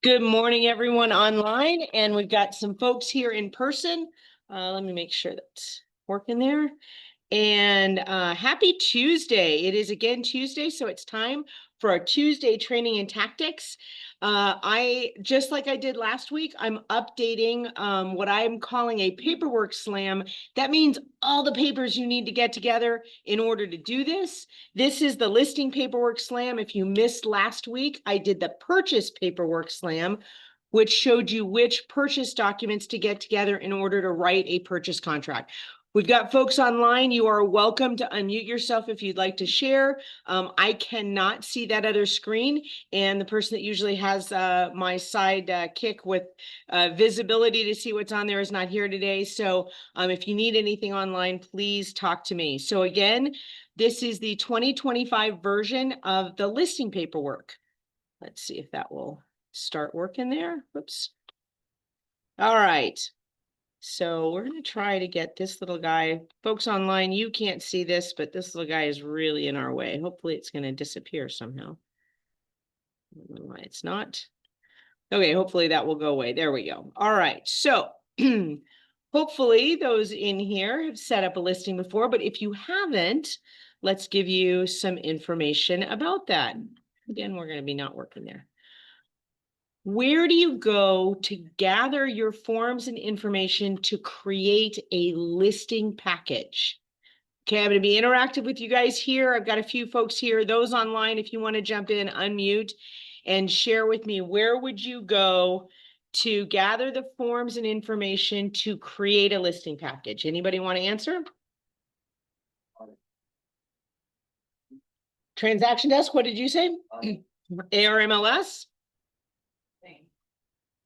Good morning, everyone online, and we've got some folks here in person. Let me make sure that's working there. And happy Tuesday. It is again Tuesday, so it's time for our Tuesday training and tactics. Just like I did last week, I'm updating what I'm calling a paperwork slam. That means all the papers you need to get together in order to do this. This is the listing paperwork slam. If you missed last week, I did the purchase paperwork slam, which showed you which purchase documents to get together in order to write a purchase contract. We've got folks online. You are welcome to unmute yourself if you'd like to share. I cannot see that other screen, and the person that usually has my side kick with visibility to see what's on there is not here today. So if you need anything online, please talk to me. So again, this is the 2025 version of the listing paperwork. Let's see if that will start working there. Whoops. All right. So we're going to try to get this little guy. Folks online, you can't see this, but this little guy is really in our way. Hopefully it's going to disappear somehow. I don't know why it's not. Okay, hopefully that will go away. There we go. All right. So hopefully those in here have set up a listing before, but if you haven't, let's give you some information about that. Again, we're going to be not working there. Where do you go to gather your forms and information to create a listing package? Okay, I'm going to be interactive with you guys here. I've got a few folks here. Those online, if you want to jump in, unmute and share with me, where would you go to gather the forms and information to create a listing package? Anybody want to answer? Transaction desk, what did you say? ARMLS?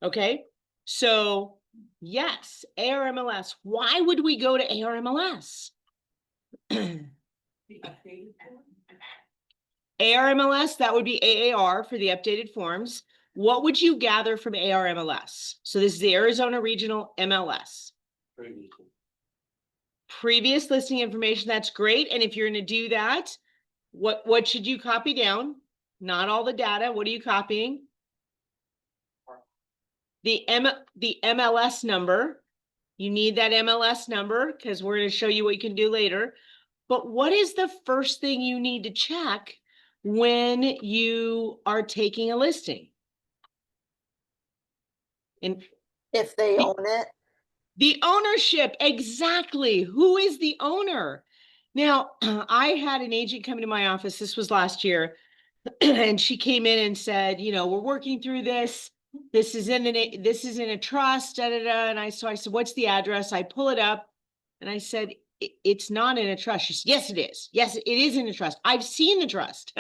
Okay, so yes, ARMLS. Why would we go to ARMLS? ARMLS, that would be AAR for the updated forms. What would you gather from ARMLS? So this is the Arizona Regional MLS. Previous listing information, that's great. And if you're going to do that, what should you copy down? Not all the data. What are you copying? The MLS number. You need that MLS number because we're going to show you what you can do later. But what is the first thing you need to check when you are taking a listing? And if they own it. The ownership, exactly. Who is the owner? Now, I had an agent come into my office, this was last year, and she came in and said, you know, we're working through this. This is in a trust, da, da, da. And so I said, what's the address? I pull it up and I said, it's not in a trust. She said, yes, it is. Yes, it is in a trust. I've seen the trust.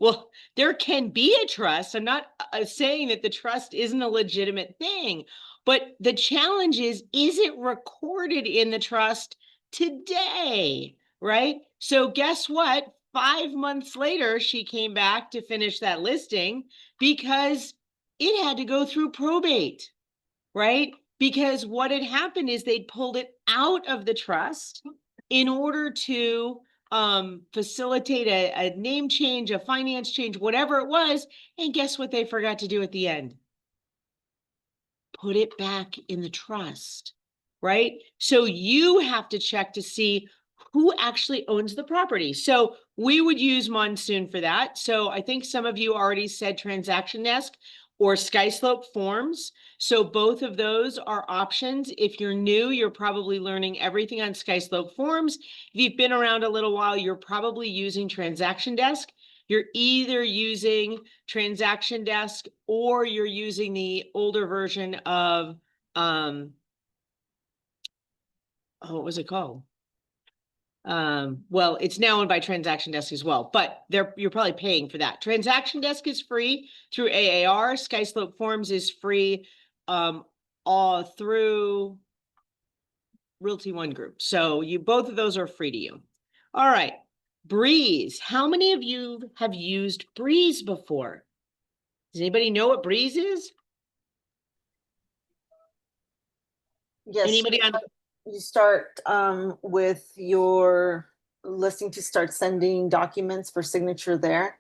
Well, there can be a trust. I'm not saying that the trust isn't a legitimate thing, but the challenge is it recorded in the trust today, right? So guess what? 5 months later, she came back to finish that listing because it had to go through probate, right? Because what had happened is they'd pulled it out of the trust in order to facilitate a name change, a finance change, whatever it was. And guess what they forgot to do at the end? Put it back in the trust, right? So you have to check to see who actually owns the property. So we would use Monsoon for that. So I think some of you already said Transaction Desk or SkySlope Forms. So both of those are options. If you're new, you're probably learning everything on SkySlope Forms. If you've been around a little while, you're probably using Transaction Desk. You're either using Transaction Desk or you're using the older version of, what was it called? Well, it's now owned by Transaction Desk as well, but you're probably paying for that. Transaction Desk is free through AAR. SkySlope Forms is free all through Realty One Group. So both of those are free to you. All right, Breeze. How many of you have used Breeze before? Does anybody know what Breeze is? Yes. Anybody on? You start with your listing to start sending documents for signature there.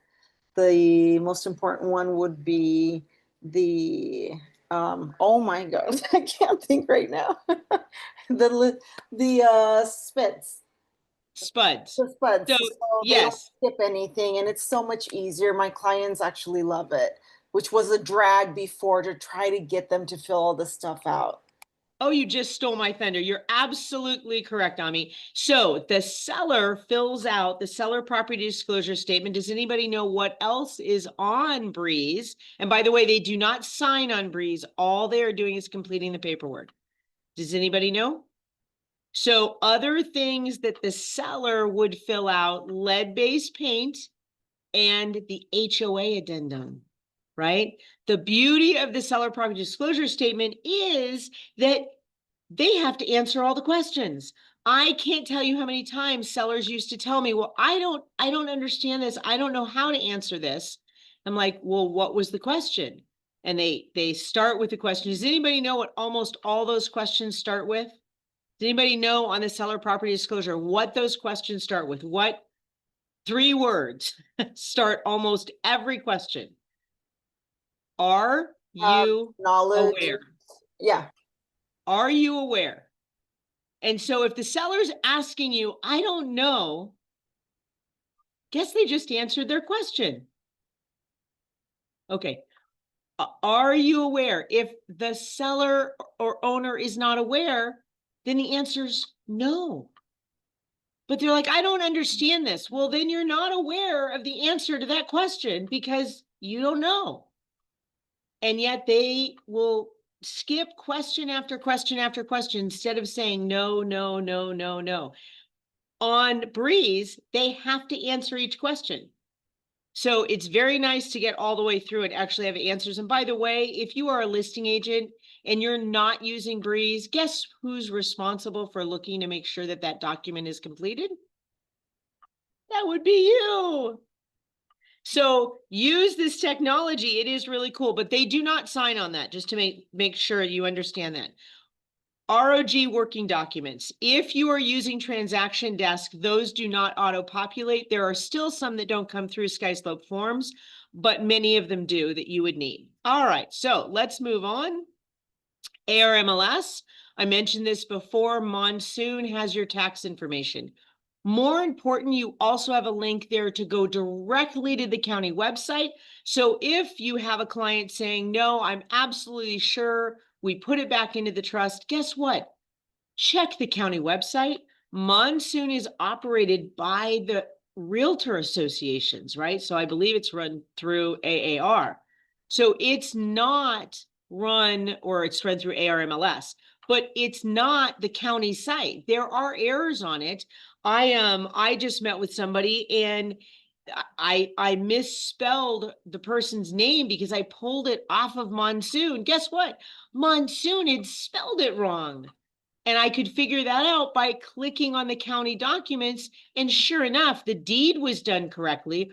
The most important one would be the, oh my God, I can't think right now. The spits, Spuds. the spuds, So, so they don't yes. skip anything, and it's so much easier. My clients actually love it, which was a drag before to try to get them to fill all this stuff out. Oh, you just stole my thunder. You're absolutely correct, Ami. So the seller fills out the seller property disclosure statement. Does anybody know what else is on Breeze? And by the way, they do not sign on Breeze. All they are doing is completing the paperwork. Does anybody know? So other things that the seller would fill out, lead-based paint and the HOA addendum, right? The beauty of the seller property disclosure statement is that they have to answer all the questions. I can't tell you how many times sellers used to tell me, well, I don't understand this. I don't know how to answer this. I'm like, well, what was the question? And they start with the question. Does anybody know what almost all those questions start with? Does anybody know on the seller property disclosure what those questions start with? What 3 words start almost every question? Are you Knowledge, aware? yeah. Are you aware? And so if the seller's asking you, I don't know, guess they just answered their question. Okay. Are you aware? If the seller or owner is not aware, then the answer's no. But they're like, I don't understand this. Well, then you're not aware of the answer to that question because you don't know. And yet they will skip question after question after question instead of saying no, no, no, no, no. On Breeze, they have to answer each question. So it's very nice to get all the way through and actually have answers. And by the way, if you are a listing agent and you're not using Breeze, guess who's responsible for looking to make sure that that document is completed? That would be you. So use this technology. It is really cool, but they do not sign on that, just to make sure you understand that. ROG working documents. If you are using Transaction Desk, those do not auto-populate. There are still some that don't come through SkySlope Forms, but many of them do that you would need. All right, so let's move on. ARMLS, I mentioned this before, Monsoon has your tax information. More important, you also have a link there to go directly to the county website. So if you have a client saying, no, I'm absolutely sure we put it back into the trust, guess what? Check the county website. Monsoon is operated by the realtor associations, right? So I believe it's run through AAR. So it's not run, or it's run through ARMLS, but it's not the county site. There are errors on it. I just met with somebody and I misspelled the person's name because I pulled it off of Monsoon. Guess what? Monsoon had spelled it wrong. And I could figure that out by clicking on the county documents. And sure enough, the deed was done correctly.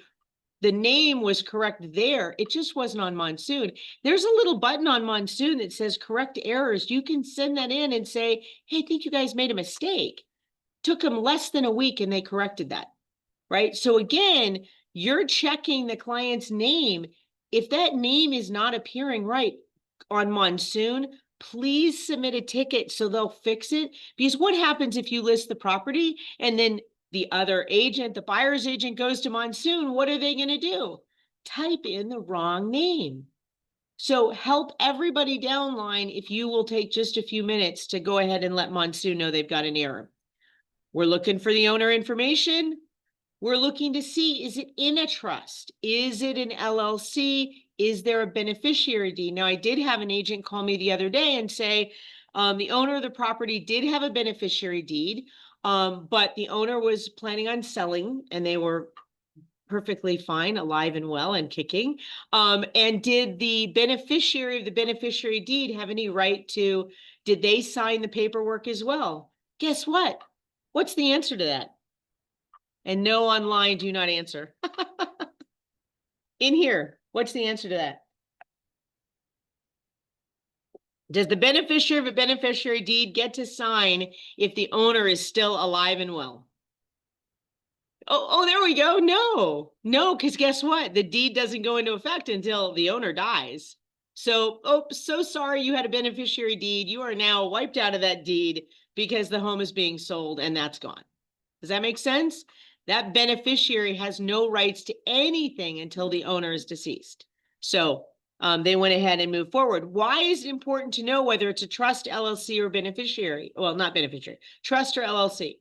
The name was correct there. It just wasn't on Monsoon. There's a little button on Monsoon that says correct errors. You can send that in and say, hey, I think you guys made a mistake. Took them less than a week and they corrected that, right? So again, you're checking the client's name. If that name is not appearing right on Monsoon, please submit a ticket so they'll fix it. Because what happens if you list the property and then the other agent, the buyer's agent, goes to Monsoon? What are they going to do? Type in the wrong name. So help everybody downline if you will take just a few minutes to go ahead and let Monsoon know they've got an error. We're looking for the owner information. We're looking to see, is it in a trust? Is it an LLC? Is there a beneficiary deed? Now, I did have an agent call me the other day and say, the owner of the property did have a beneficiary deed, but the owner was planning on selling and they were perfectly fine, alive and well and kicking. And did the beneficiary of the beneficiary deed have any right to, did they sign the paperwork as well? Guess what? What's the answer to that? And no, online, do not answer. In here, what's the answer to that? Does the beneficiary of a beneficiary deed get to sign if the owner is still alive and well? Oh, there we go. No, because guess what? The deed doesn't go into effect until the owner dies. So, oh, so sorry you had a beneficiary deed. You are now wiped out of that deed because the home is being sold and that's gone. Does that make sense? That beneficiary has no rights to anything until the owner is deceased. So they went ahead and moved forward. Why is it important to know whether it's a trust, LLC, or beneficiary? Well, not beneficiary, trust or LLC.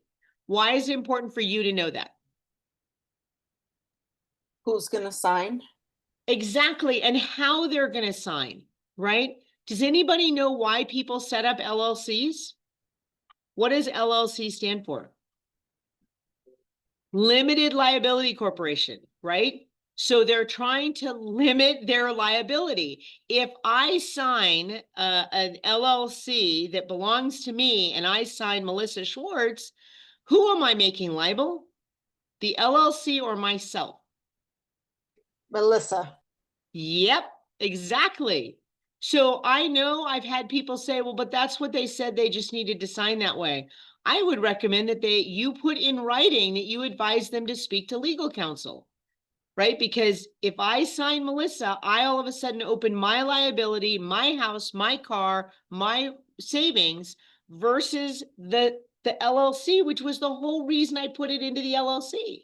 Why is it important for you to know that? Who's gonna sign? Exactly, and how they're going to sign, right? Does anybody know why people set up LLCs? What does LLC stand for? Limited Liability Corporation, right? So they're trying to limit their liability. If I sign an LLC that belongs to me and I sign Melissa Schwartz, who am I making liable? The LLC or myself? Melissa. Yep, exactly. So I know I've had people say, well, but that's what they said, they just needed to sign that way. I would recommend that you put in writing that you advise them to speak to legal counsel, right? Because if I sign Melissa, I all of a sudden open my liability, my house, my car, my savings versus the LLC, which was the whole reason I put it into the LLC.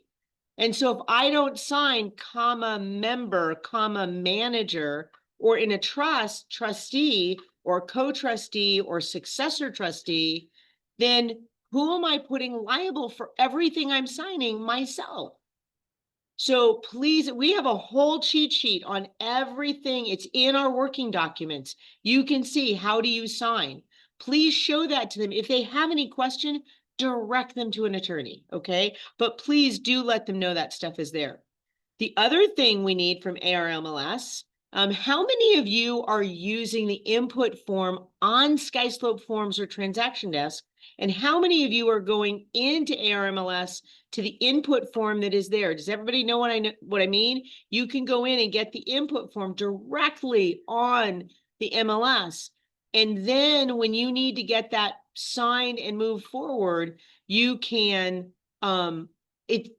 And so if I don't sign comma member, comma manager, or in a trust, trustee or co-trustee or successor trustee, then who am I putting liable for everything I'm signing? Myself. So please, we have a whole cheat sheet on everything. It's in our working documents. You can see, how do you sign? Please show that to them. If they have any question, direct them to an attorney, okay? But please do let them know that stuff is there. The other thing we need from ARMLS, how many of you are using the input form on SkySlope Forms or Transaction Desk? And how many of you are going into ARMLS to the input form that is there? Does everybody know what I mean? You can go in and get the input form directly on the MLS. And then when you need to get that signed and move forward, you can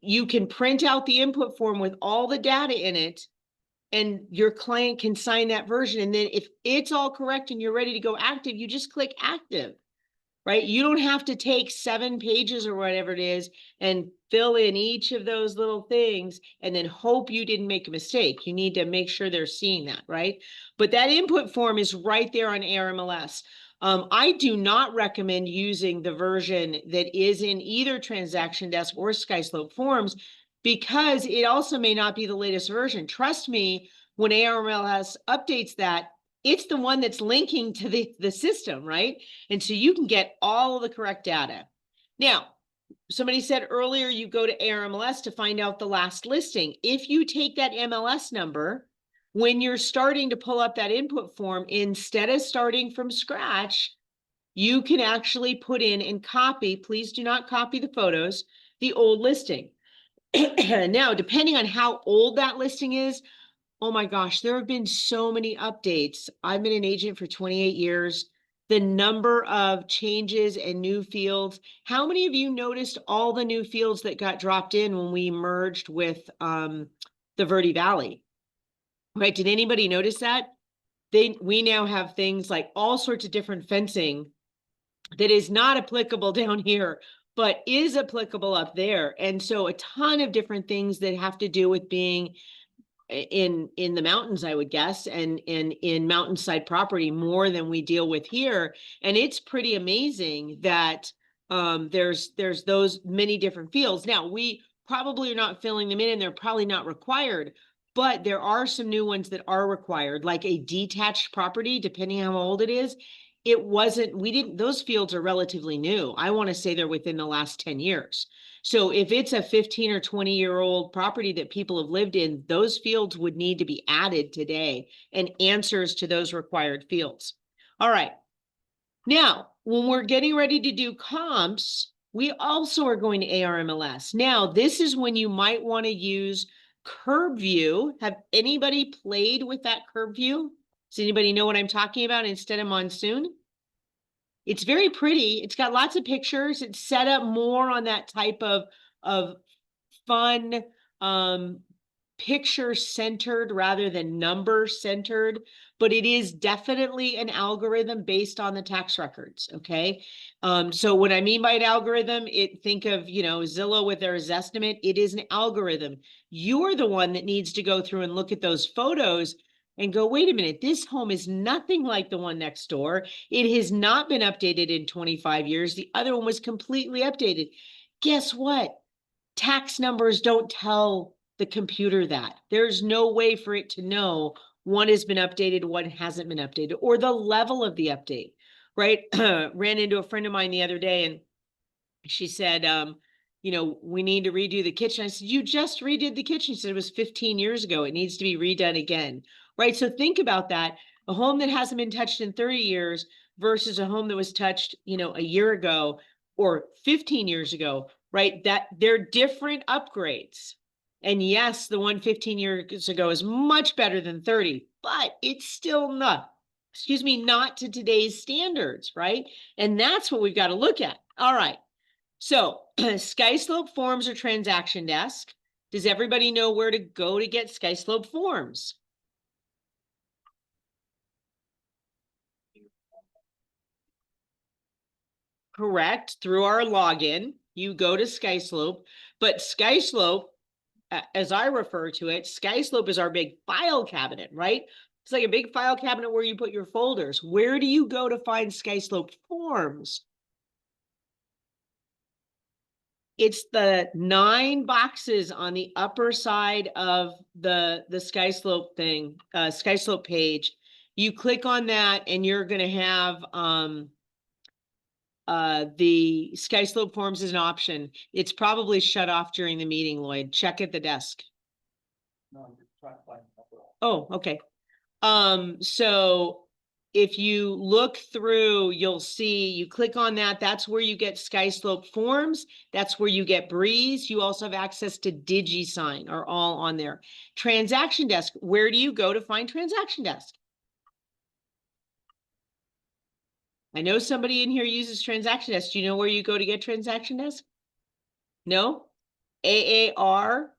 you can print out the input form with all the data in it, and your client can sign that version. And then if it's all correct and you're ready to go active, you just click active, right? You don't have to take 7 pages or whatever it is and fill in each of those little things and then hope you didn't make a mistake. You need to make sure they're seeing that, right? But that input form is right there on ARMLS. I do not recommend using the version that is in either Transaction Desk or SkySlope Forms, because it also may not be the latest version. Trust me, when ARMLS updates that, it's the one that's linking to the system, right? And so you can get all of the correct data. Now, somebody said earlier, you go to ARMLS to find out the last listing. If you take that MLS number, when you're starting to pull up that input form, instead of starting from scratch, you can actually put in and copy, please do not copy the photos, the old listing. Now, depending on how old that listing is, oh my gosh, there have been so many updates. I've been an agent for 28 years. The number of changes and new fields. How many of you noticed all the new fields that got dropped in when we merged with the Verde Valley? Right? Did anybody notice that? We now have things like all sorts of different fencing that is not applicable down here, but is applicable up there. And so a ton of different things that have to do with being in the mountains, I would guess, and in mountainside property more than we deal with here. And it's pretty amazing that there's those many different fields. Now, we probably are not filling them in and they're probably not required, but there are some new ones that are required, like a detached property, depending on how old it is. Those fields are relatively new. I want to say they're within the last 10 years. So if it's a 15 or 20-year-old property that people have lived in, those fields would need to be added today and answers to those required fields. All right. Now, when we're getting ready to do comps, we also are going to ARMLS. Now, this is when you might want to use Curve View. Have anybody played with that Curve View? Does anybody know what I'm talking about instead of Monsoon? It's very pretty. It's got lots of pictures. It's set up more on that type of fun picture centered rather than number centered, but it is definitely an algorithm based on the tax records. Okay. So what I mean by an algorithm, think of, Zillow with their Zestimate. It is an algorithm. You're the one that needs to go through and look at those photos and go, wait a minute, this home is nothing like the one next door. It has not been updated in 25 years. The other one was completely updated. Guess what? Tax numbers don't tell the computer that. There's no way for it to know one has been updated, one hasn't been updated, or the level of the update, right? Ran into a friend of mine the other day and she said, we need to redo the kitchen. I said, you just redid the kitchen. She said, it was 15 years ago. It needs to be redone again, right? So think about that. A home that hasn't been touched in 30 years versus a home that was touched, a year ago or 15 years ago, right? That they're different upgrades. And yes, the one 15 years ago is much better than 30, but it's still not to today's standards, right? And that's what we've got to look at. All right. So SkySlope forms or transaction desk. Does everybody know where to go to get SkySlope forms? Correct. Through our login, you go to SkySlope, but SkySlope, as I refer to it, SkySlope is our big file cabinet, right? It's like a big file cabinet where you put your folders. Where do you go to find SkySlope forms? It's the 9 boxes on the upper side of the SkySlope thing, SkySlope page. You click on that and you're going to have the SkySlope forms as an option. It's probably shut off during the meeting, Lloyd. Check at the desk. No, Oh, okay. So if you look through, you'll see, you click on that, that's where you get SkySlope forms. That's where you get Breeze. You also have access to DigiSign, are all on there. Transaction desk, where do you go to find transaction desk? I know somebody in here uses transaction desk. Do you know where you go to get transaction desk? No? AAR,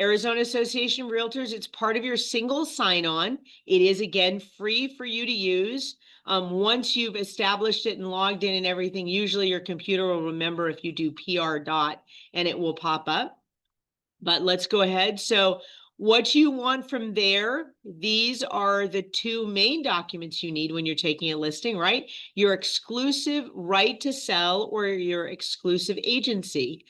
Arizona Association of Realtors, it's part of your single sign-on. It is, again, free for you to use. Once you've established it and logged in and everything, usually your computer will remember if you do PR dot and it will pop up. But let's go ahead. So what you want from there, these are the 2 main documents you need when you're taking a listing, right? Your exclusive right to sell or your exclusive agency.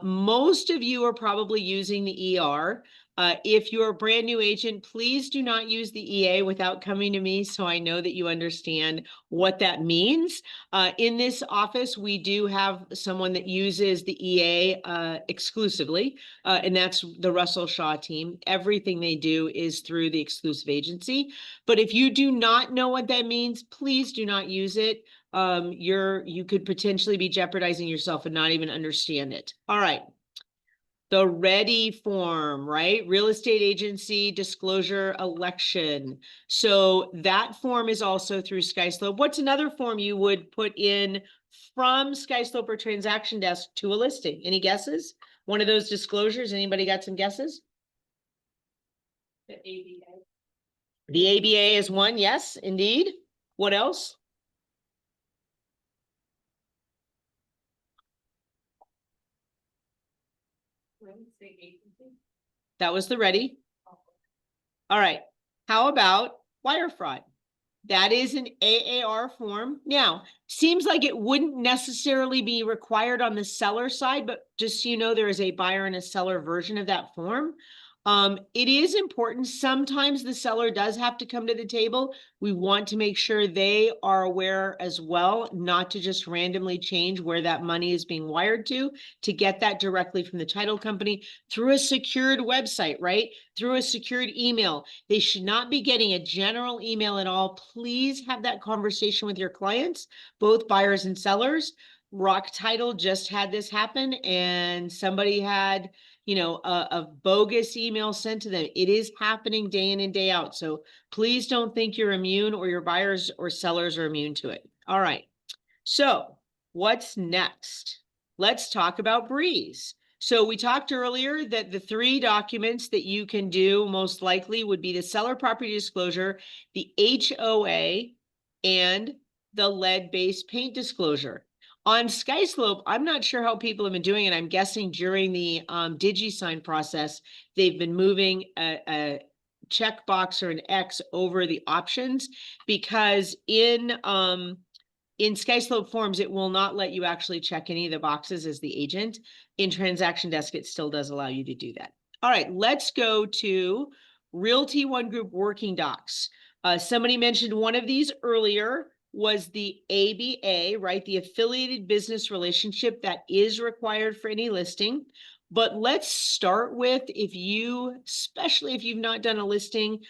Most of you are probably using the ER. If you're a brand new agent, please do not use the EA without coming to me so I know that you understand what that means. In this office, we do have someone that uses the EA exclusively, and that's the Russell Shaw team. Everything they do is through the exclusive agency. But if you do not know what that means, please do not use it. You could potentially be jeopardizing yourself and not even understand it. All right. The ready form, right? Real estate agency disclosure election. So that form is also through SkySlope. What's another form you would put in from SkySlope or transaction desk to a listing? Any guesses? One of those disclosures, anybody got some guesses? The ABA. The ABA is one, yes, indeed. What else? That was the ready. All right. How about wire fraud? That is an AAR form. Now, seems like it wouldn't necessarily be required on the seller side, but just so you know, there is a buyer and a seller version of that form. It is important. Sometimes the seller does have to come to the table. We want to make sure they are aware as well, not to just randomly change where that money is being wired to get that directly from the title company through a secured website, right? Through a secured email. They should not be getting a general email at all. Please have that conversation with your clients, both buyers and sellers. Rock Title just had this happen and somebody had a bogus email sent to them. It is happening day in and day out. So please don't think you're immune or your buyers or sellers are immune to it. All right. So what's next? Let's talk about Breeze. So we talked earlier that the 3 documents that you can do most likely would be the seller property disclosure, the HOA, and the lead-based paint disclosure. On SkySlope, I'm not sure how people have been doing it. I'm guessing during the DigiSign process, they've been moving a checkbox or an X over the options, because in SkySlope forms, it will not let you actually check any of the boxes as the agent. In Transaction Desk, it still does allow you to do that. All right, let's go to Realty One Group working docs. Somebody mentioned one of these earlier was the ABA, right? The affiliated business relationship that is required for any listing. But let's start with, especially if you've not done a listing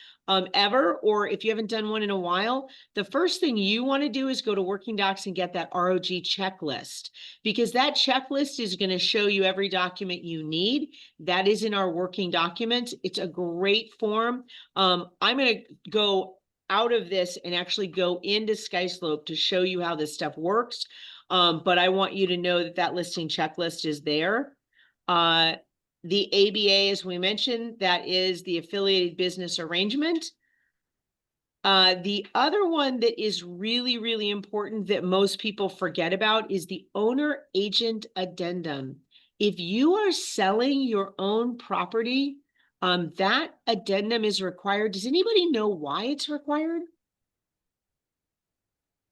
ever, or if you haven't done one in a while, the first thing you want to do is go to Working Docs and get that ROG checklist, because that checklist is going to show you every document you need. That is in our working documents. It's a great form. I'm going to go out of this and actually go into SkySlope to show you how this stuff works. But I want you to know that that listing checklist is there. The ABA, as we mentioned, that is the affiliated business arrangement. The other one that is really, really important that most people forget about is the owner agent addendum. If you are selling your own property, that addendum is required. Does anybody know why it's required?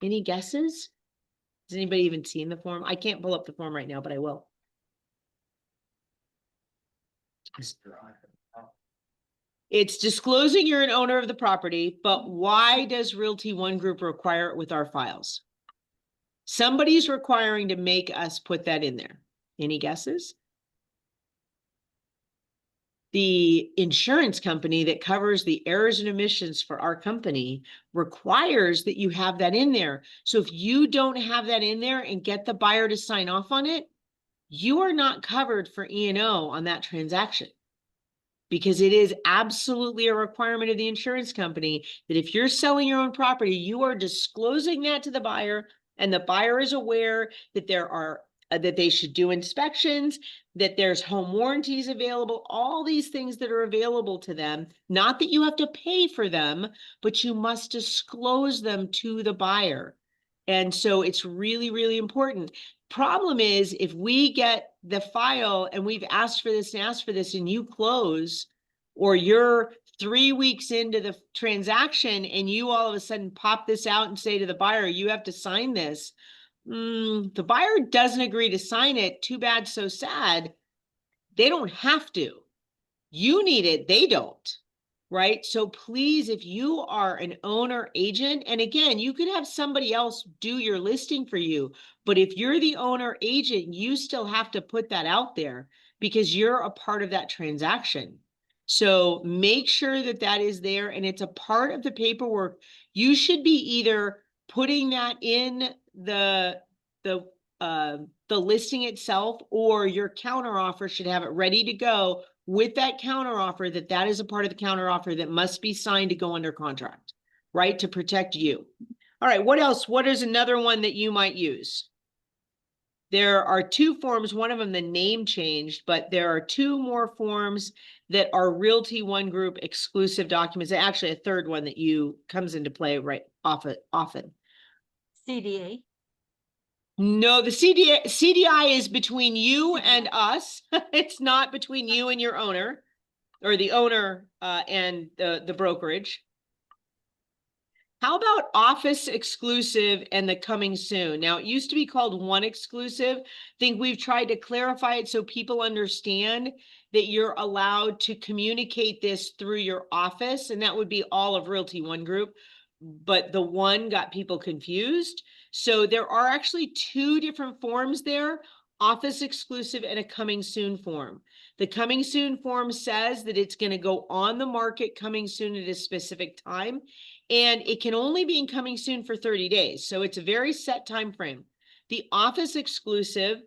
Any guesses? Has anybody even seen the form? I can't pull up the form right now, but I will. It's disclosing you're an owner of the property, but why does Realty One Group require it with our files? Somebody's requiring to make us put that in there. Any guesses? The insurance company that covers the errors and omissions for our company requires that you have that in there. So if you don't have that in there and get the buyer to sign off on it, you are not covered for E&O on that transaction, because it is absolutely a requirement of the insurance company that if you're selling your own property, you are disclosing that to the buyer, and the buyer is aware that that they should do inspections, that there's home warranties available, all these things that are available to them. Not that you have to pay for them, but you must disclose them to the buyer. And so it's really, really important. Problem is, if we get the file and we've asked for this and you close, or you're 3 weeks into the transaction and you all of a sudden pop this out and say to the buyer, you have to sign this. The buyer doesn't agree to sign it. Too bad, so sad. They don't have to. You need it, they don't. Right? So please, if you are an owner agent, and again, you could have somebody else do your listing for you, but if you're the owner agent, you still have to put that out there because you're a part of that transaction. So make sure that that is there and it's a part of the paperwork. You should be either putting that in the listing itself, or your counteroffer should have it ready to go with that counteroffer, that is a part of the counteroffer that must be signed to go under contract, right? To protect you. All right, what else? What is another one that you might use? There are 2 forms, one of them, the name changed, but there are 2 more forms that are Realty One Group exclusive documents. Actually, a third one that comes into play right often. CDA. No, the CDI is between you and us. It's not between you and your owner, or the owner and the brokerage. How about office exclusive and the coming soon? Now, it used to be called one exclusive. I think we've tried to clarify it so people understand that you're allowed to communicate this through your office, and that would be all of Realty One Group. But the one got people confused. So there are actually 2 different forms there, office exclusive and a coming soon form. The coming soon form says that it's going to go on the market coming soon at a specific time, and it can only be in coming soon for 30 days. So it's a very set time frame. The office exclusive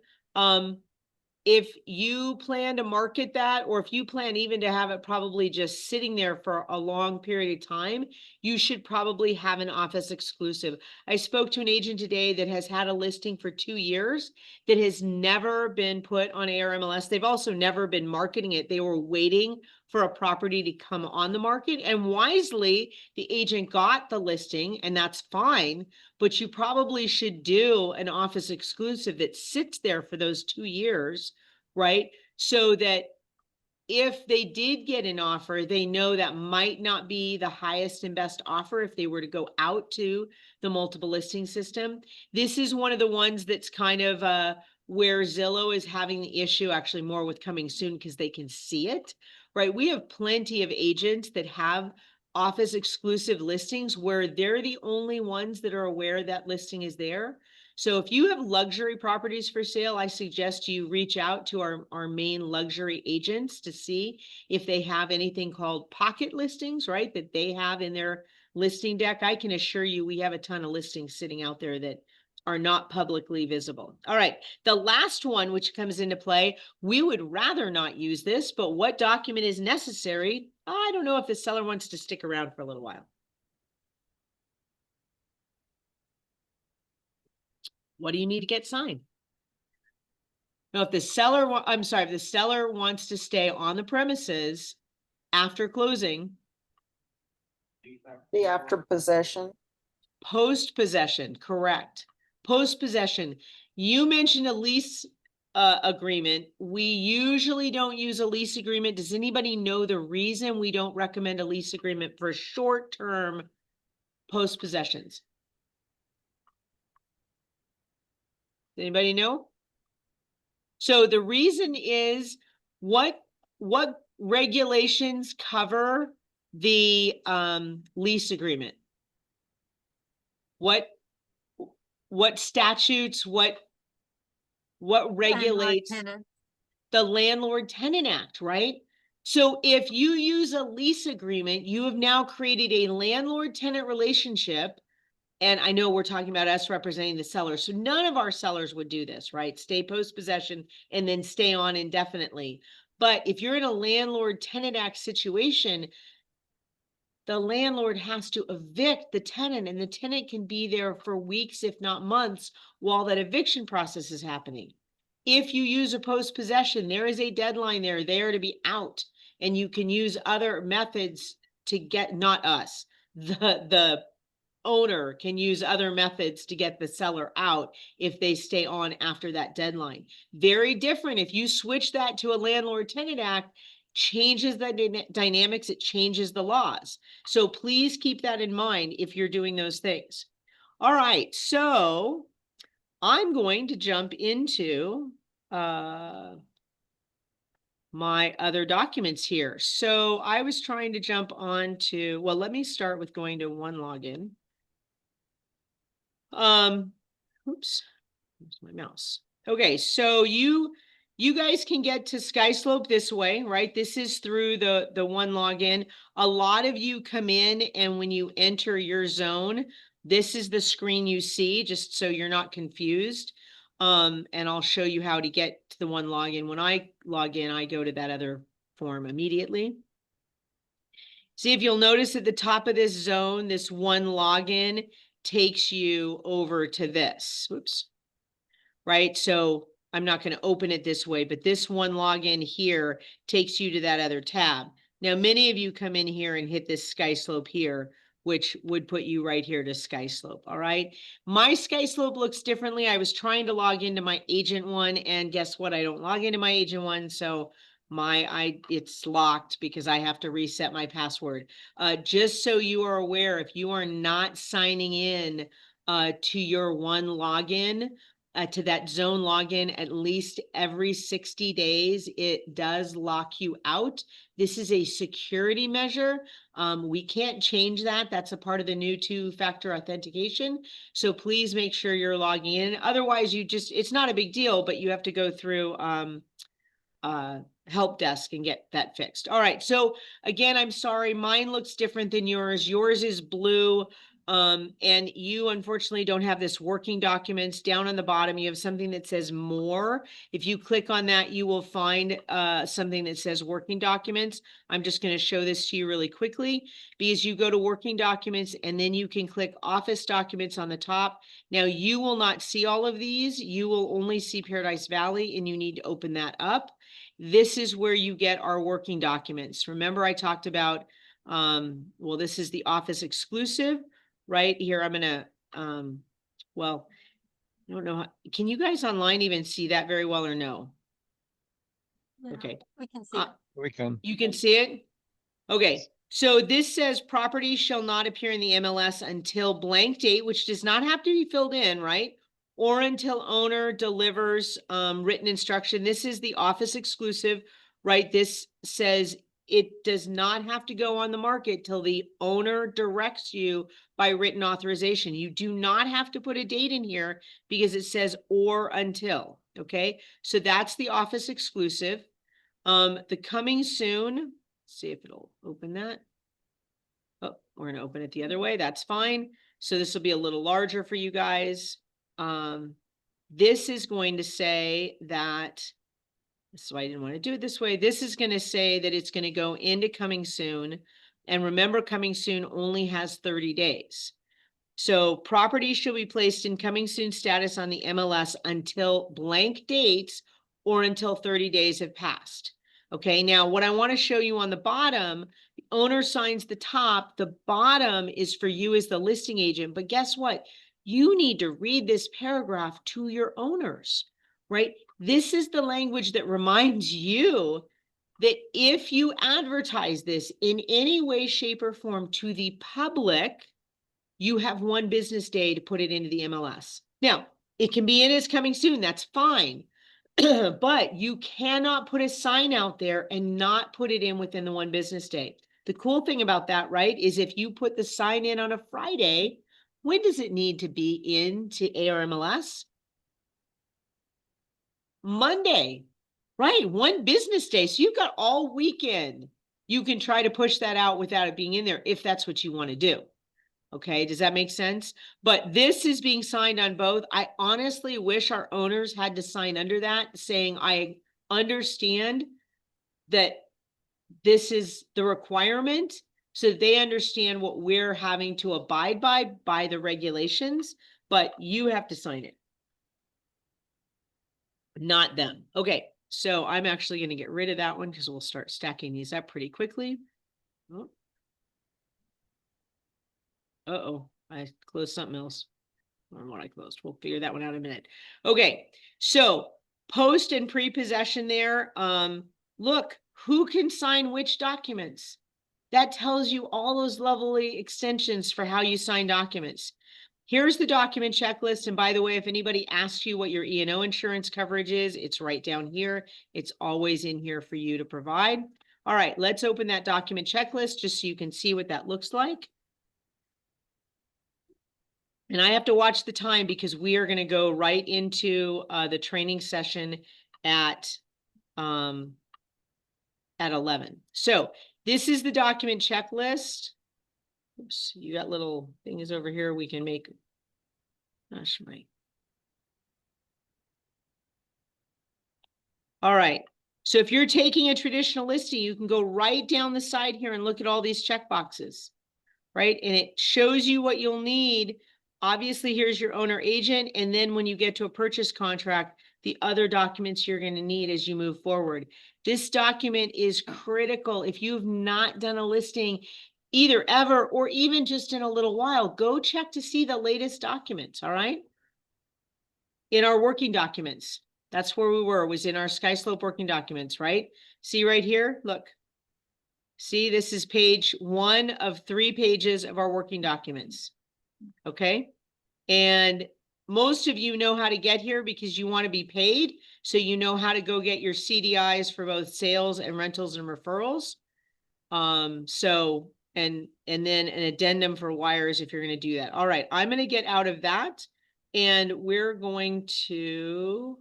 if you plan to market that, or if you plan even to have it probably just sitting there for a long period of time, you should probably have an office exclusive. I spoke to an agent today that has had a listing for 2 years that has never been put on ARMLS. They've also never been marketing it. They were waiting for a property to come on the market, and wisely, the agent got the listing, and that's fine, but you probably should do an office exclusive that sits there for those 2 years, right? So that if they did get an offer, they know that might not be the highest and best offer if they were to go out to the multiple listing system. This is one of the ones that's kind of where Zillow is having the issue, actually more with coming soon, because they can see it, right? We have plenty of agents that have office exclusive listings where they're the only ones that are aware that listing is there. So if you have luxury properties for sale, I suggest you reach out to our main luxury agents to see if they have anything called pocket listings, right? That they have in their listing deck. I can assure you we have a ton of listings sitting out there that are not publicly visible. All right, the last one which comes into play, we would rather not use this, but what document is necessary? I don't know if the seller wants to stick around for a little while. What do you need to get signed? Now, if the seller, if the seller wants to stay on the premises after closing, The after possession. post-possession, correct. Post-possession, you mentioned a lease agreement. We usually don't use a lease agreement. Does anybody know the reason we don't recommend a lease agreement for short-term post-possessions? Anybody know? So the reason is what regulations cover the lease agreement? What statutes, what regulates Landlord-tenant. the Landlord Tenant Act, right? So if you use a lease agreement, you have now created a landlord-tenant relationship. And I know we're talking about us representing the seller. So none of our sellers would do this, right? Stay post-possession and then stay on indefinitely. But if you're in a Landlord-Tenant Act situation, the landlord has to evict the tenant, and the tenant can be there for weeks, if not months, while that eviction process is happening. If you use a post-possession, there is a deadline there. They are to be out, and you can use other methods to get, not us, the owner can use other methods to get the seller out if they stay on after that deadline. Very different. If you switch that to a Landlord-Tenant Act, changes the dynamics, it changes the laws. So please keep that in mind if you're doing those things. All right, so I'm going to jump into my other documents here. So I was trying to jump on to, well, let me start with going to one login. Oops, where's my mouse? Okay, so you guys can get to SkySlope this way, right? This is through the one login. A lot of you come in, and when you enter your zone, this is the screen you see, just so you're not confused. And I'll show you how to get to the one login. When I log in, I go to that other form immediately. See, if you'll notice at the top of this zone, this one login takes you over to this. Oops. Right? So I'm not going to open it this way, but this one login here takes you to that other tab. Now, many of you come in here and hit this SkySlope here, which would put you right here to SkySlope. All right. My SkySlope looks differently. I was trying to log into my agent one, and guess what? I don't log into my agent one. So it's locked because I have to reset my password. Just so you are aware, if you are not signing in to your one login, to that zone login at least every 60 days, it does lock you out. This is a security measure. We can't change that. That's a part of the new 2-factor authentication. So please make sure you're logging in. Otherwise, it's not a big deal, but you have to go through help desk and get that fixed. All right. So again, I'm sorry, mine looks different than yours. Yours is blue. And you unfortunately don't have this working documents. Down on the bottom, you have something that says more. If you click on that, you will find something that says working documents. I'm just going to show this to you really quickly because you go to working documents and then you can click office documents on the top. Now you will not see all of these. You will only see Paradise Valley and you need to open that up. This is where you get our working documents. Remember I talked about, well, this is the office exclusive. Right here, I'm gonna, well, I don't know, can you guys online even see that very well or no? Yeah, Okay, We can see. Uh, it. We can. you can see it? Okay, so this says property shall not appear in the MLS until blank date, which does not have to be filled in, right? Or until owner delivers written instruction. This is the office exclusive, right? This says it does not have to go on the market till the owner directs you by written authorization. You do not have to put a date in here because it says or until, okay? So that's the office exclusive. The coming soon, see if it'll open that. Oh, we're gonna open it the other way. That's fine. So this will be a little larger for you guys. This is going to say that, that's why I didn't want to do it this way. This is going to say that it's going to go into coming soon. And remember, coming soon only has 30 days. So property shall be placed in coming soon status on the MLS until blank dates or until 30 days have passed. Okay, now what I want to show you on the bottom, the owner signs the top, the bottom is for you as the listing agent, but guess what? You need to read this paragraph to your owners, right? This is the language that reminds you that if you advertise this in any way, shape, or form to the public, you have 1 business day to put it into the MLS. Now, it can be in as coming soon, that's fine. But you cannot put a sign out there and not put it in within the 1 business day. The cool thing about that, right, is if you put the sign in on a Friday, when does it need to be into ARMLS? Monday, right? 1 business day. So you've got all weekend. You can try to push that out without it being in there if that's what you want to do. Okay, does that make sense? But this is being signed on both. I honestly wish our owners had to sign under that saying, I understand that this is the requirement so that they understand what we're having to abide by the regulations, but you have to sign it. Not them. Okay, so I'm actually going to get rid of that one because we'll start stacking these up pretty quickly. Oh. Uh-oh, I closed something else. I don't know what I closed. We'll figure that one out in a minute. Okay, so post and pre-possession there. Look, who can sign which documents? That tells you all those lovely extensions for how you sign documents. Here's the document checklist. And by the way, if anybody asks you what your E&O insurance coverage is, it's right down here. It's always in here for you to provide. All right, let's open that document checklist just so you can see what that looks like. And I have to watch the time because we are going to go right into the training session at 11. So this is the document checklist. Oops, you got little things over here we can make. Gosh, my. All right. So if you're taking a traditional listing, you can go right down the side here and look at all these check boxes, right? And it shows you what you'll need. Obviously, here's your owner agent. And then when you get to a purchase contract, the other documents you're going to need as you move forward. This document is critical. If you've not done a listing either ever or even just in a little while, go check to see the latest documents, all right? In our working documents. That's where we were, was in our SkySlope working documents, right? See right here, look. See, this is page 1 of 3 pages of our working documents. Okay. And most of you know how to get here because you want to be paid. So you know how to go get your CDIs for both sales and rentals and referrals. And then an addendum for wires if you're going to do that. All right. I'm going to get out of that and we're going to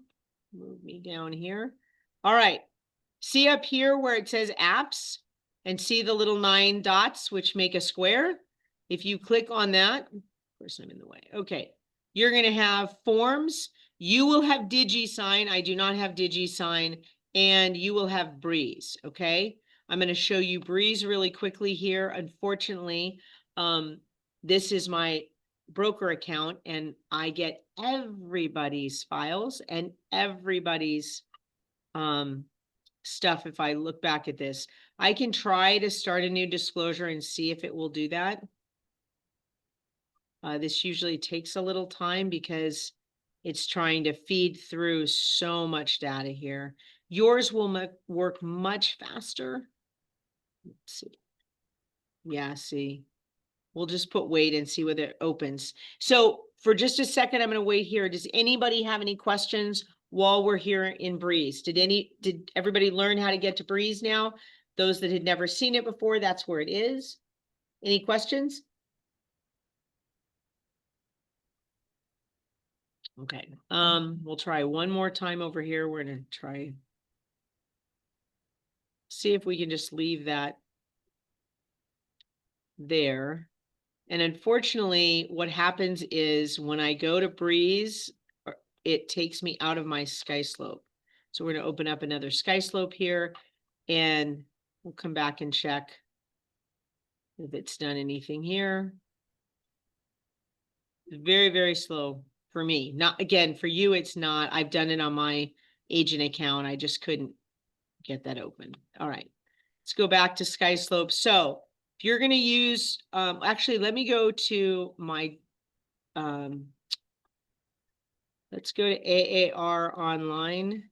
move me down here. All right. See up here where it says apps and see the little 9 dots, which make a square. if you click on that, of course I'm in the way. Okay. You're going to have forms. You will have DigiSign. I do not have DigiSign, and you will have Breeze. Okay. I'm going to show you Breeze really quickly here. Unfortunately, this is my broker account and I get everybody's files and everybody's stuff. If I look back at this, I can try to start a new disclosure and see if it will do that. This usually takes a little time because it's trying to feed through so much data here. Yours will work much faster. Let's see. Yeah, see. We'll just put wait and see whether it opens. So for just a second, I'm going to wait here. Does anybody have any questions while we're here in Breeze? Did everybody learn how to get to Breeze now? Those that had never seen it before, that's where it is. Any questions? Okay. We'll try one more time over here. We're going to try. See if we can just leave that there. And unfortunately, what happens is when I go to Breeze, it takes me out of my SkySlope. So we're going to open up another SkySlope here and we'll come back and check if it's done anything here. It's very, very slow for me. Not again, for you, it's not. I've done it on my agent account. I just couldn't get that open. All right, let's go back to SkySlope. So if you're going to use, actually, let me go to my, let's go to AAR online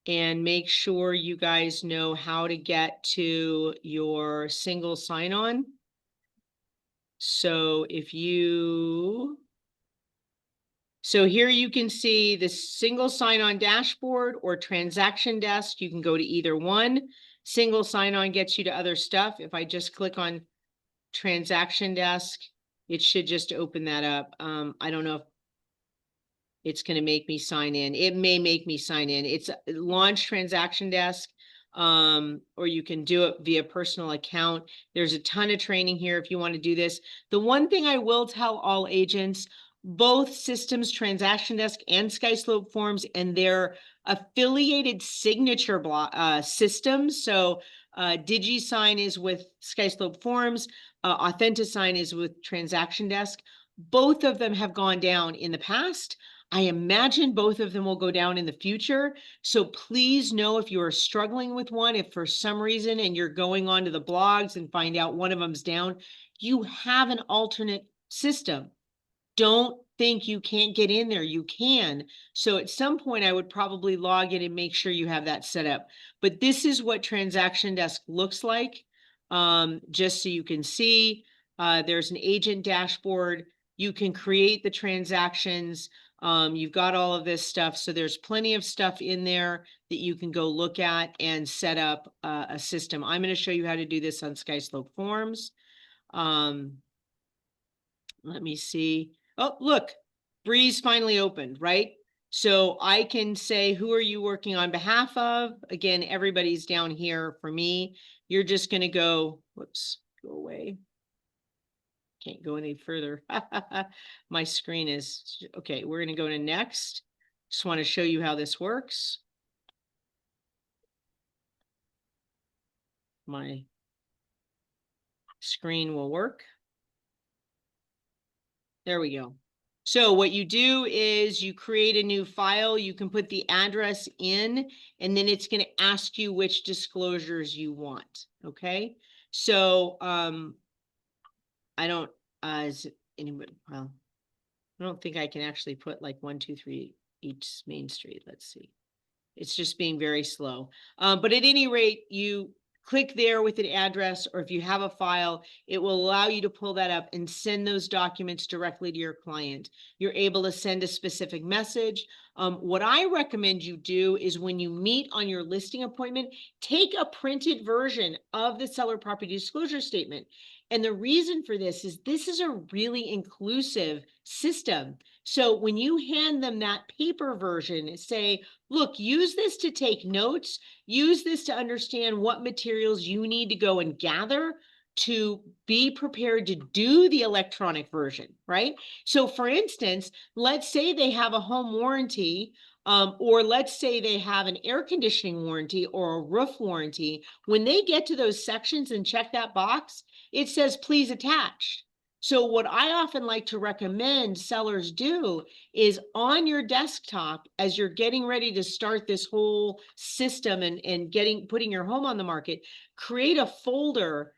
and make sure you guys know how to get to your single sign-on. So so here you can see the single sign-on dashboard or transaction desk. You can go to either one. Single sign-on gets you to other stuff. If I just click on transaction desk, it should just open that up. I don't know if it's going to make me sign in. It may make me sign in. It's launch transaction desk, or you can do it via personal account. There's a ton of training here if you want to do this. The one thing I will tell all agents, both systems, transaction desk and SkySlope Forms, and their affiliated signature systems. So DigiSign is with SkySlope Forms, AuthentiSign is with transaction desk. Both of them have gone down in the past. I imagine both of them will go down in the future. So please know if you are struggling with one, if for some reason and you're going onto the blogs and find out one of them's down, you have an alternate system. Don't think you can't get in there. You can. So at some point I would probably log in and make sure you have that set up. But this is what Transaction Desk looks like. Just so you can see, there's an agent dashboard. You can create the transactions. You've got all of this stuff. So there's plenty of stuff in there that you can go look at and set up a system. I'm going to show you how to do this on SkySlope Forms. Let me see. Oh, look, Breeze finally opened, right? So I can say, who are you working on behalf of? Again, everybody's down here for me. You're just going to go, whoops, go away. Can't go any further. My screen is, okay, we're going to go to next. Just want to show you how this works. My screen will work. There we go. So what you do is you create a new file. You can put the address in, and then it's going to ask you which disclosures you want. Okay. So, I don't, is it anybody, well, I don't think I can actually put like 1, 2, 3 each Main Street. Let's see. It's just being very slow. But at any rate, you click there with an address, or if you have a file, it will allow you to pull that up and send those documents directly to your client. You're able to send a specific message. What I recommend you do is when you meet on your listing appointment, take a printed version of the seller property disclosure statement. And the reason for this is a really inclusive system. So when you hand them that paper version, say, look, use this to take notes, use this to understand what materials you need to go and gather. to be prepared to do the electronic version, right? So for instance, let's say they have a home warranty, or let's say they have an air conditioning warranty or a roof warranty. When they get to those sections and check that box, it says, please attach. So what I often like to recommend sellers do is on your desktop, as you're getting ready to start this whole system and putting your home on the market, create a folder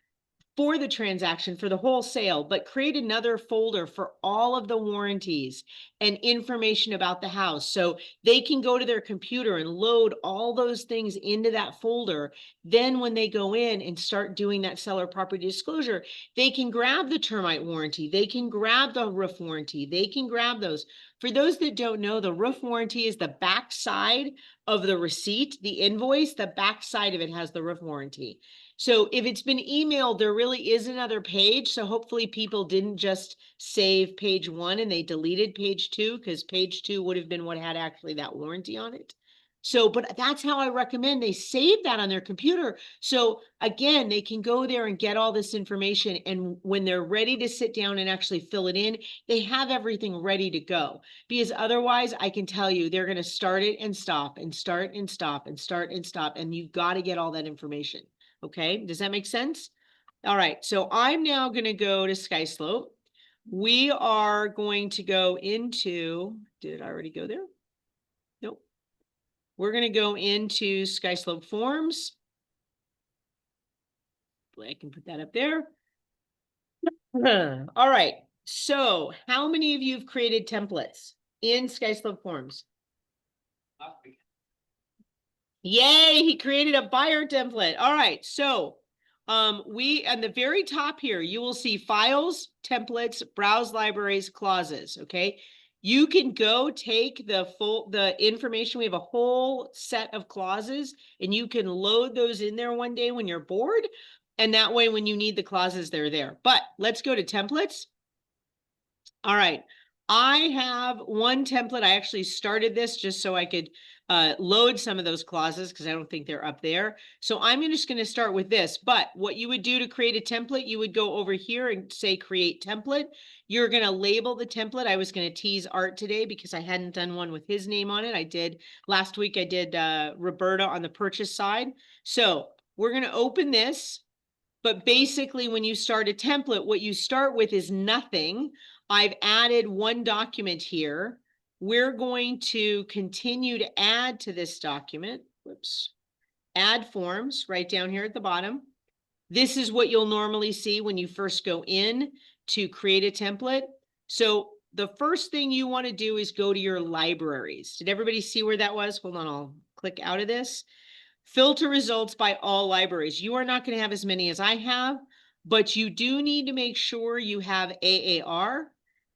for the transaction, for the whole sale, but create another folder for all of the warranties and information about the house. So they can go to their computer and load all those things into that folder. Then when they go in and start doing that seller property disclosure, they can grab the termite warranty. They can grab the roof warranty. They can grab those. For those that don't know, the roof warranty is the back side of the receipt, the invoice, the back side of it has the roof warranty. So if it's been emailed, there really is another page. So hopefully people didn't just save page 1 and they deleted page 2, because page 2 would have been what had actually that warranty on it. So, but that's how I recommend they save that on their computer. So again, they can go there and get all this information. And when they're ready to sit down and actually fill it in, they have everything ready to go. Because otherwise, I can tell you, they're going to start it and stop and start and stop and start and stop. And you've got to get all that information. Okay, does that make sense? All right, so I'm now going to go to SkySlope. We are going to go into, did I already go there? Nope. We're going to go into SkySlope Forms. I can put that up there. All right, so how many of you have created templates in SkySlope Forms? Yay, he created a buyer template. All right, so we on the very top here, you will see files, templates, browse libraries, clauses. Okay, you can go take the information. We have a whole set of clauses, and you can load those in there one day when you're bored, and that way when you need the clauses, they're there. But let's go to templates. All right, I have one template. I actually started this just so I could load some of those clauses because I don't think they're up there. So I'm just going to start with this. But what you would do to create a template, you would go over here and say create template. You're going to label the template. I was going to tease Art today because I hadn't done one with his name on it. I did last week. I did Roberta on the purchase side. So we're going to open this. But basically, when you start a template, what you start with is nothing. I've added one document here. We're going to continue to add to this document. Whoops. Add forms right down here at the bottom. This is what you'll normally see when you first go in to create a template. So the first thing you want to do is go to your libraries. Did everybody see where that was? Hold on, I'll click out of this. Filter results by all libraries. You are not going to have as many as I have, but you do need to make sure you have AAR,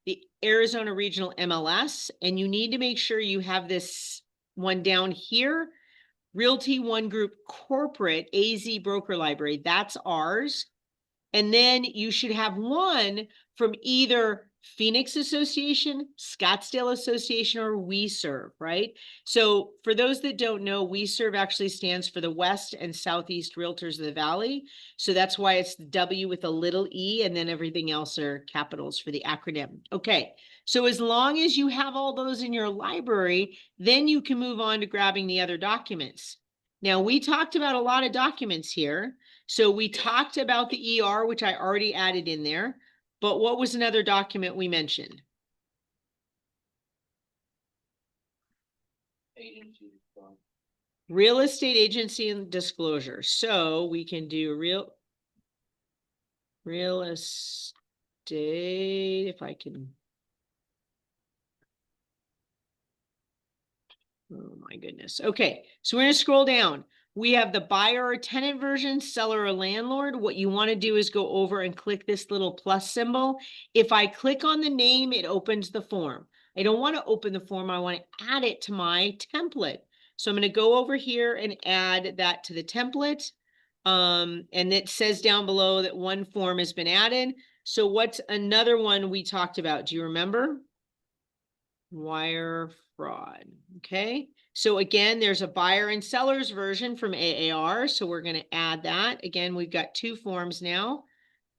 the Arizona Regional MLS, and you need to make sure you have this one down here, Realty One Group Corporate AZ Broker Library. That's ours. And then you should have one from either Phoenix Association, Scottsdale Association, or WeServe, right? So for those that don't know, WeServe actually stands for the West and Southeast Realtors of the Valley. So that's why it's the W with a little e, and then everything else are capitals for the acronym. Okay, so as long as you have all those in your library, then you can move on to grabbing the other documents. Now, we talked about a lot of documents here. So we talked about the ER, which I already added in there. But what was another document we mentioned? Real estate agency and disclosure. So we can do real estate, if I can. Oh my goodness. Okay, so we're going to scroll down. We have the buyer or tenant version, seller or landlord. What you want to do is go over and click this little plus symbol. If I click on the name, it opens the form. I don't want to open the form. I want to add it to my template. So I'm going to go over here and add that to the template. And it says down below that one form has been added. So what's another one we talked about? Do you remember? Wire fraud. Okay. So again, there's a buyer and seller's version from AAR. So we're going to add that. Again, we've got two forms now.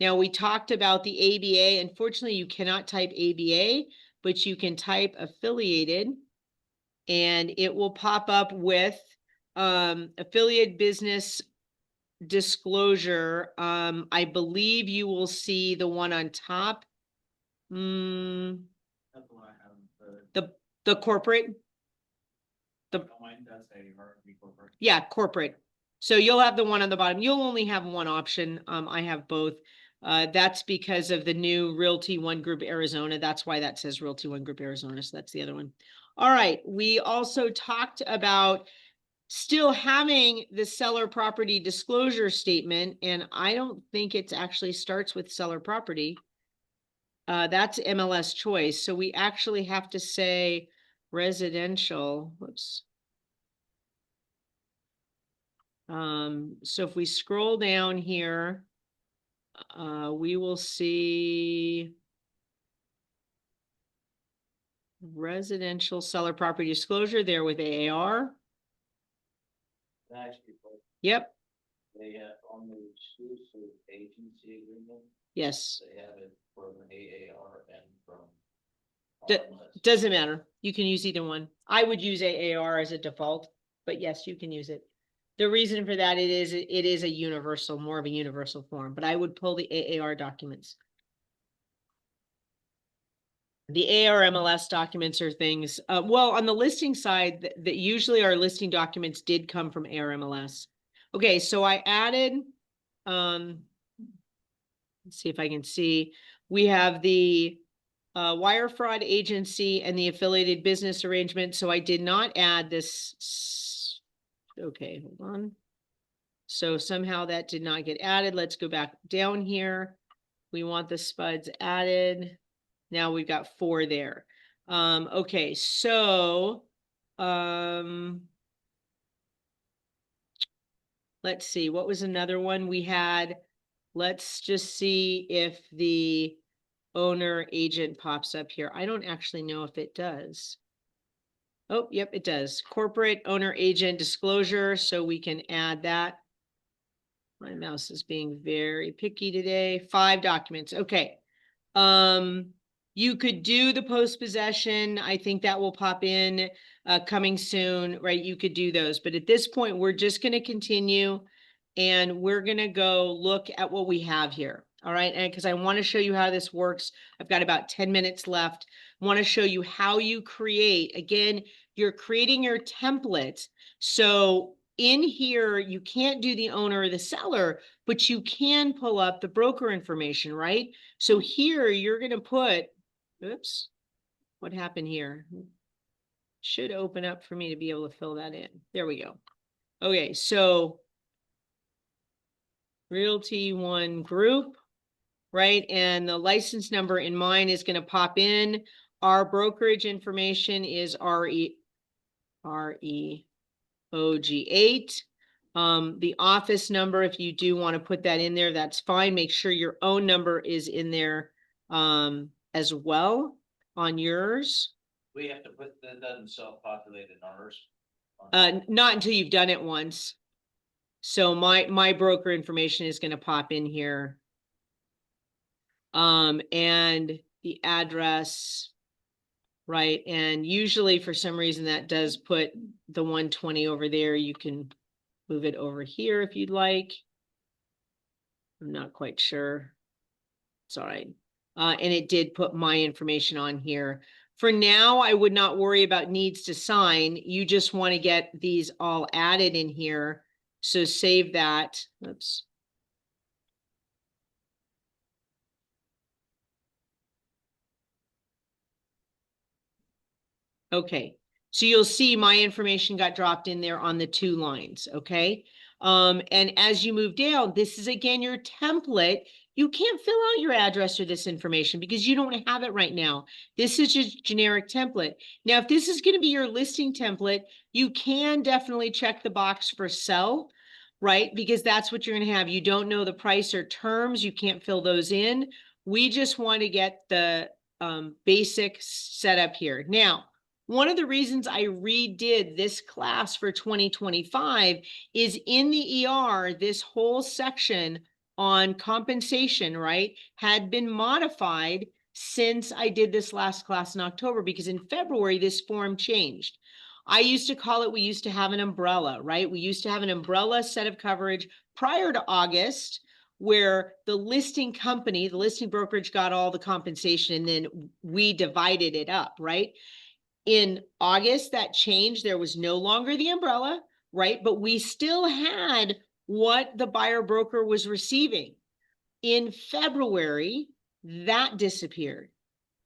Now, we talked about the ABA. Unfortunately, you cannot type ABA, but you can type affiliated, and it will pop up with affiliate business disclosure. I believe you will see the one on top. That's the one I have, The corporate, mine does say RV corporate. yeah, corporate. So you'll have the one on the bottom. You'll only have one option. I have both. That's because of the new Realty One Group Arizona. That's why that says Realty One Group Arizona. So that's the other one. All right. We also talked about still having the seller property disclosure statement, and I don't think it actually starts with seller property. That's MLS choice. So we actually have to say residential. Whoops. So if we scroll down here, we will see residential seller property disclosure there with AAR. Actually, Yep. they have on the exclusive agency agreement, Yes. they have it from AAR and from. D- RMS. Doesn't matter. You can use either one. I would use AAR as a default, but yes, you can use it. The reason for that, it is a universal, more of a universal form, but I would pull the AAR documents. The AR MLS documents are things, well, on the listing side, that usually our listing documents did come from AR MLS. Okay, so I added, let's see if I can see, we have the wire fraud agency and the affiliated business arrangement. So I did not add this. Okay, hold on. So somehow that did not get added. Let's go back down here. We want the SPUDs added. Now we've got 4 there. Okay, so let's see, what was another one we had? Let's just see if the owner agent pops up here. I don't actually know if it does. Oh, yep, it does. Corporate owner agent disclosure. So we can add that. My mouse is being very picky today. 5 documents. Okay. You could do the post possession. I think that will pop in coming soon, right? You could do those. But at this point, we're just going to continue and we're going to go look at what we have here. All right. And because I want to show you how this works. I've got about 10 minutes left. I want to show you how you create. Again, you're creating your template. So in here, you can't do the owner or the seller, but you can pull up the broker information, right? So here you're going to put, oops, what happened here? Should open up for me to be able to fill that in. There we go. Okay, so Realty One Group, right? And the license number in mine is going to pop in. Our brokerage information is REOG8. The office number, if you do want to put that in there, that's fine. Make sure your own number is in there as well on yours. We have to put, that doesn't self-populate in ours. Not until you've done it once. So my broker information is going to pop in here. And the address, right? And usually for some reason that does put the 120 over there. You can move it over here if you'd like. I'm not quite sure. It's all right. And it did put my information on here. For now, I would not worry about needs to sign. You just want to get these all added in here. So save that. Oops. Okay, so you'll see my information got dropped in there on the 2 lines, okay? And as you move down, this is again your template. You can't fill out your address or this information because you don't have it right now. This is just generic template. Now, if this is going to be your listing template, you can definitely check the box for sell, right? Because that's what you're going to have. You don't know the price or terms. You can't fill those in. We just want to get the basic setup here. Now, one of the reasons I redid this class for 2025 is in the ER, this whole section on compensation, right, had been modified since I did this last class in October, because in February, this form changed. I used to call it, we used to have an umbrella, right? We used to have an umbrella set of coverage prior to August, where the listing company, the listing brokerage got all the compensation, and then we divided it up, right? In August, that changed. There was no longer the umbrella, right? But we still had what the buyer broker was receiving. In February, that disappeared.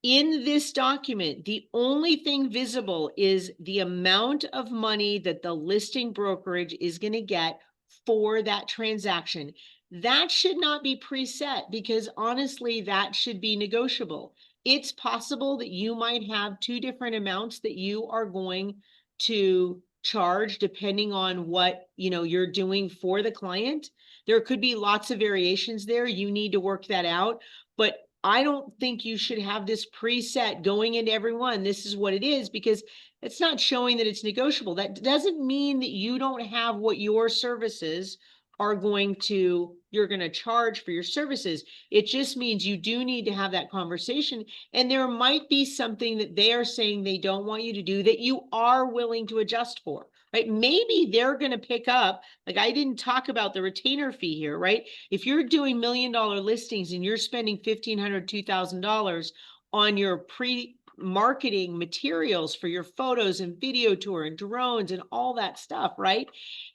In this document, the only thing visible is the amount of money that the listing brokerage is going to get for that transaction. That should not be preset, because honestly, that should be negotiable. It's possible that you might have two different amounts that you are going to charge depending on what, you know, you're doing for the client. There could be lots of variations there. You need to work that out, but I don't think you should have this preset going into everyone. This is what it is, because it's not showing that it's negotiable. That doesn't mean that you don't have what your services are you're going to charge for your services. It just means you do need to have that conversation. And there might be something that they are saying they don't want you to do that you are willing to adjust for, right? Maybe they're going to pick up, like I didn't talk about the retainer fee here, right? If you're doing $1 million listings and you're spending $1,500, $2,000 on your pre-marketing materials for your photos and video tour and drones and all that stuff, right?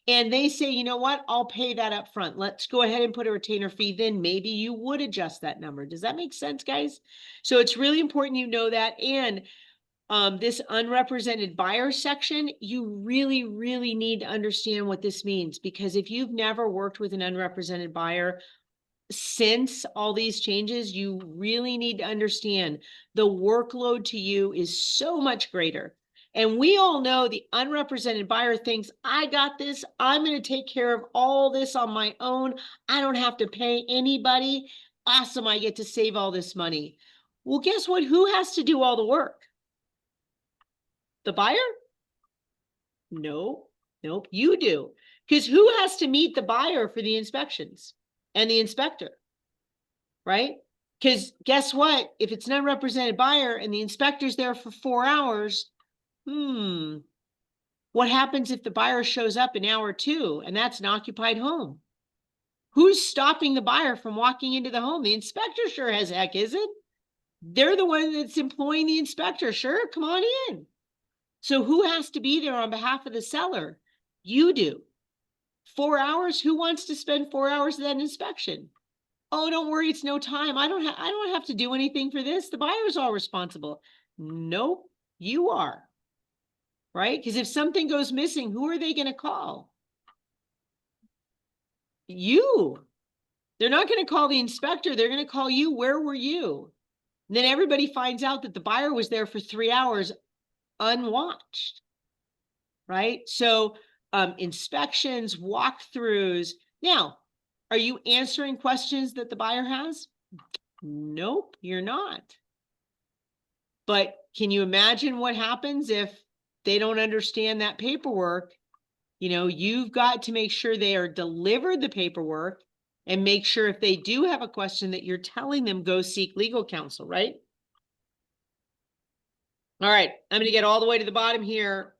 And they say, you know what, I'll pay that up front. Let's go ahead and put a retainer fee. Then maybe you would adjust that number. Does that make sense, guys? So it's really important you know that. And this unrepresented buyer section, you really, really need to understand what this means, because if you've never worked with an unrepresented buyer since all these changes, you really need to understand the workload to you is so much greater. And we all know the unrepresented buyer thinks, I got this, I'm going to take care of all this on my own. I don't have to pay anybody. Awesome, I get to save all this money. Well, guess what? Who has to do all the work? The buyer? No, nope, you do. Because who has to meet the buyer for the inspections? And the inspector, right? Because guess what? If it's an unrepresented buyer and the inspector's there for 4 hours, what happens if the buyer shows up an hour or two and that's an occupied home? Who's stopping the buyer from walking into the home? The inspector sure as heck isn't. They're the one that's employing the inspector. Sure, come on in. So who has to be there on behalf of the seller? You do. 4 hours? Who wants to spend 4 hours of that inspection? Oh, don't worry, it's no time. I don't have to do anything for this. The buyer's all responsible. Nope, you are. Right? Because if something goes missing, who are they going to call? You. They're not going to call the inspector. They're going to call you. Where were you? And then everybody finds out that the buyer was there for 3 hours unwatched. Right? So inspections, walkthroughs. Now, are you answering questions that the buyer has? Nope, you're not. But can you imagine what happens if they don't understand that paperwork? You know, you've got to make sure they are delivered the paperwork, and make sure if they do have a question that you're telling them, go seek legal counsel, right? All right, I'm going to get all the way to the bottom here.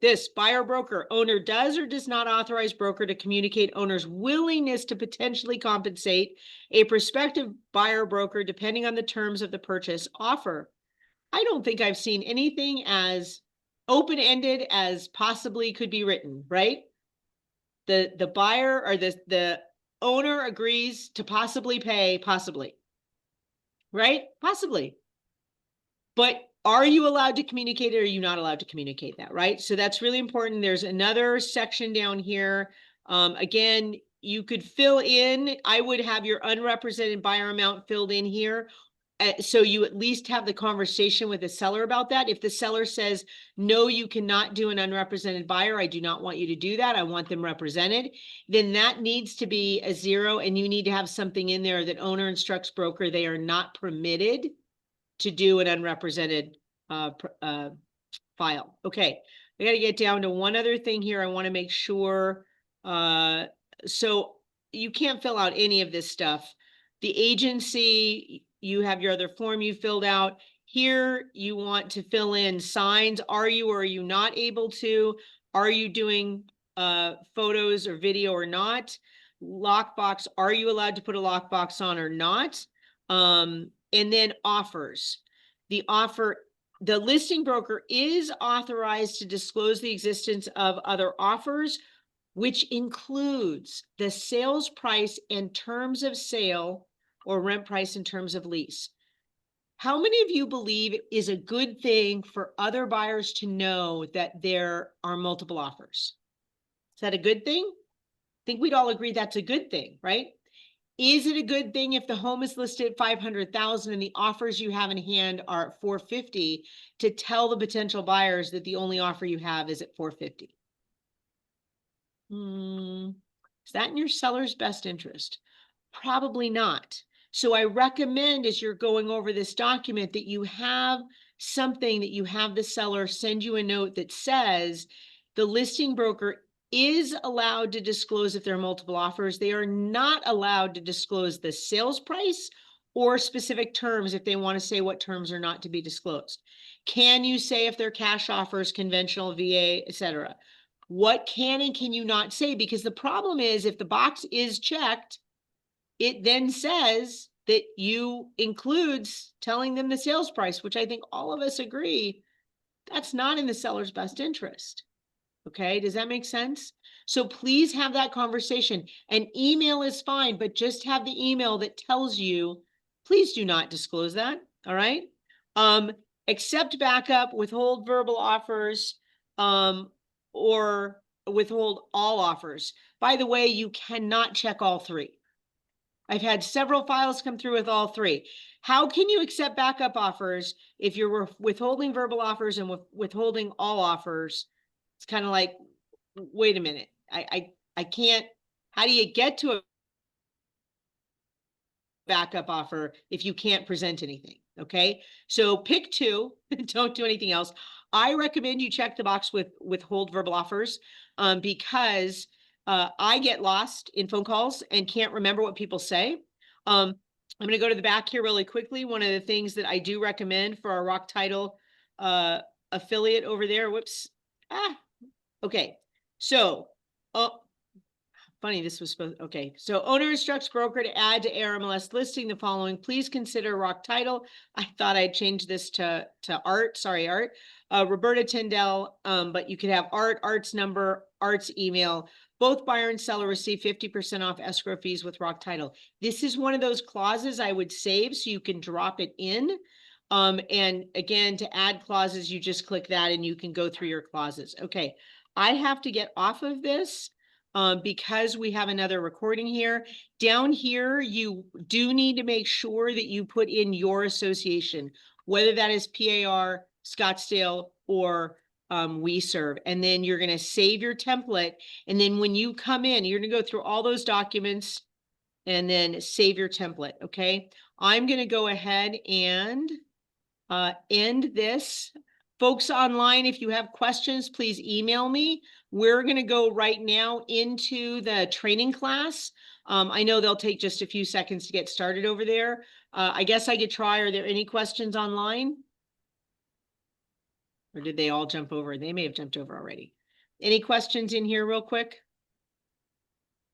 This buyer broker, owner does or does not authorize broker to communicate owner's willingness to potentially compensate a prospective buyer broker depending on the terms of the purchase offer. I don't think I've seen anything as open-ended as possibly could be written, right? The buyer or the owner agrees to possibly pay, possibly, right? Possibly. But are you allowed to communicate it, or are you not allowed to communicate that, right? So that's really important. There's another section down here. Again, you could fill in, I would have your unrepresented buyer amount filled in here. So you at least have the conversation with the seller about that. If the seller says, no, you cannot do an unrepresented buyer, I do not want you to do that, I want them represented, then that needs to be a 0, and you need to have something in there that owner instructs broker they are not permitted to do an unrepresented file. Okay, I got to get down to one other thing here. I want to make sure. So you can't fill out any of this stuff. The agency, you have your other form you filled out. Here, you want to fill in signs. Are you or are you not able to? Are you doing photos or video or not? Lockbox, are you allowed to put a lockbox on or not? And then offers. The listing broker is authorized to disclose the existence of other offers, which includes the sales price and terms of sale or rent price and terms of lease. How many of you believe it is a good thing for other buyers to know that there are multiple offers? Is that a good thing? I think we'd all agree that's a good thing, right? Is it a good thing if the home is listed at 500,000 and the offers you have in hand are at 450 to tell the potential buyers that the only offer you have is at 450? Is that in your seller's best interest? Probably not. So I recommend, as you're going over this document, that you have something that you have the seller send you a note that says the listing broker is allowed to disclose if there are multiple offers. They are not allowed to disclose the sales price or specific terms if they want to say what terms are not to be disclosed. Can you say if they're cash offers, conventional, VA, etc.? What can and can you not say? Because the problem is if the box is checked, it then says that you includes telling them the sales price, which I think all of us agree that's not in the seller's best interest. Okay, does that make sense? So please have that conversation. An email is fine, but just have the email that tells you, please do not disclose that. All right. Accept backup, withhold verbal offers, or withhold all offers. By the way, you cannot check all three. I've had several files come through with all three. How can you accept backup offers if you're withholding verbal offers and withholding all offers? It's kind of like, wait a minute, I can't, how do you get to a backup offer if you can't present anything? Okay, so pick two, don't do anything else. I recommend you check the box with withhold verbal offers because I get lost in phone calls and can't remember what people say. I'm going to go to the back here really quickly. One of the things that I do recommend for our Rock Title affiliate over there, whoops, okay, so, funny, this was supposed, okay. So owner instructs broker to add to ARMLS listing the following. Please consider Rock Title. I thought I'd change this to Art, sorry, Art. Roberta Tyndall, but you could have Art's number, Art's email. Both buyer and seller receive 50% off escrow fees with Rock Title. This is one of those clauses I would save so you can drop it in. And again, to add clauses, you just click that and you can go through your clauses. Okay, I have to get off of this because we have another recording here. Down here, you do need to make sure that you put in your association, whether that is PAR, Scottsdale, or We Serve. And then you're going to save your template. And then when you come in, you're going to go through all those documents and then save your template. Okay, I'm going to go ahead and end this. Folks online, if you have questions, please email me. We're going to go right now into the training class. I know they'll take just a few seconds to get started over there. I guess I could try. Are there any questions online? Or did they all jump over? They may have jumped over already. Any questions in here real quick?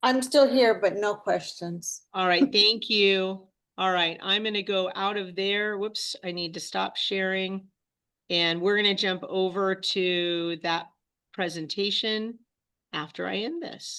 I'm still here, but no questions. All right, thank you. All right, I'm going to go out of there. Whoops, I need to stop sharing. And we're going to jump over to that presentation after I end this.